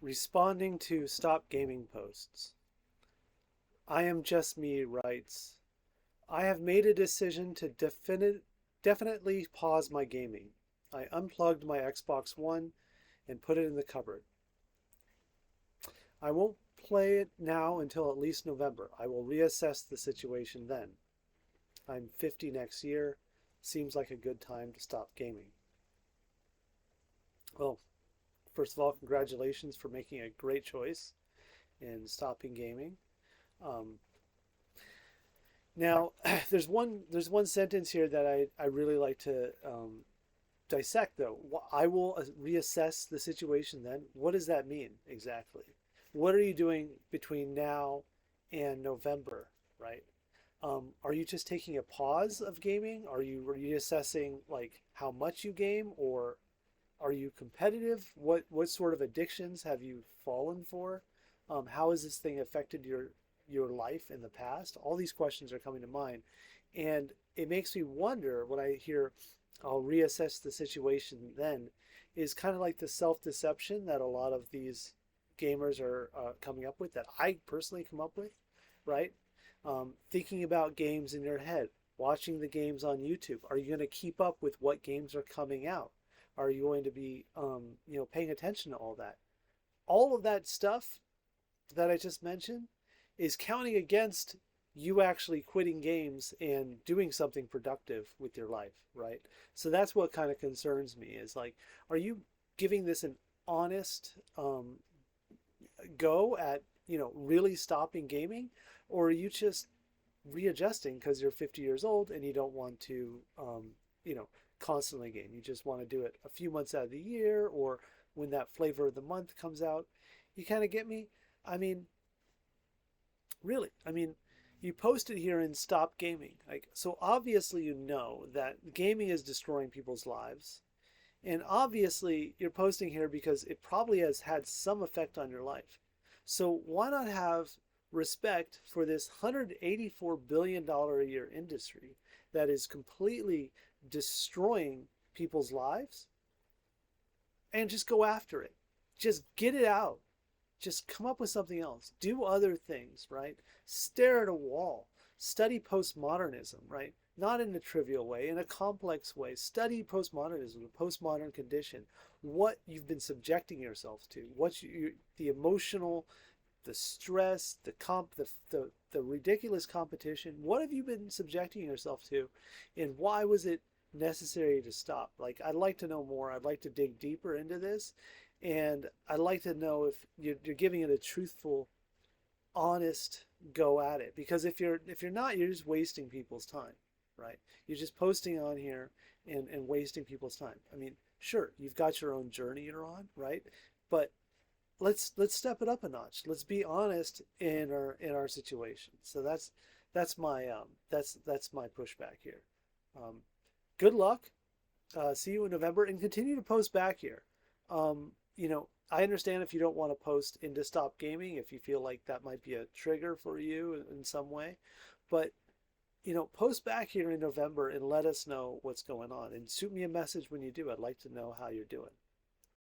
Responding to Stop Gaming posts. I am just me writes, I have made a decision to definitely pause my gaming. I unplugged my Xbox One and put it in the cupboard. I won't play it now until at least November. I will reassess the situation then. I'm 50 next year. Seems like a good time to stop gaming. Well, first of all, congratulations for making a great choice in stopping gaming. Um, Now, there's one sentence here that I really like to dissect though. I will reassess the situation then. What does that mean exactly? What are you doing between now and November, right? Are you just taking a pause of gaming? Are you reassessing like how much you game, or are you competitive? What sort of addictions have you fallen for? How has this thing affected your life in the past? All these questions are coming to mind, and it makes me wonder when I hear I'll reassess the situation then is kind of like the self-deception that a lot of these gamers are coming up with that I personally come up with, right? Thinking about games in your head, watching the games on YouTube. Are you going to keep up with what games are coming out? Are you going to be, paying attention to all that? All of that stuff that I just mentioned is counting against you actually quitting games and doing something productive with your life, right? So that's what kind of concerns me is like, are you giving this an honest go at, really stopping gaming? Or are you just readjusting because you're 50 years old and you don't want to, you know, constantly game? You just want to do it a few months out of the year or when that flavor of the month comes out. You kind of get me? I mean, really, you posted here in Stop Gaming. Like, so obviously you know that gaming is destroying people's lives. And obviously you're posting here because it probably has had some effect on your life. So why not have respect for this $184 billion a year industry that is completely destroying people's lives and just go after it? Just get it out. Just come up with something else. Do other things, right? Stare at a wall. Study postmodernism, right? Not in a trivial way, in a complex way. Study postmodernism, the postmodern condition, what you've been subjecting yourself to, the emotional, the stress, the ridiculous competition. What have you been subjecting yourself to, and why was it necessary to stop? Like, I'd like to know more. I'd like to dig deeper into this, and I'd like to know if you're giving it a truthful, honest go at it. Because if you're not, you're just wasting people's time, right? You're just posting on here and wasting people's time. I mean, sure, you've got your own journey you're on, right? But let's step it up a notch. Let's be honest in our situation. So that's my that's my pushback here. Um, Good luck. See you in November, and continue to post back here. I understand if you don't want to post into Stop Gaming, if you feel like that might be a trigger for you in some way, but post back here in November and let us know what's going on, and shoot me a message when you do. I'd like to know how you're doing.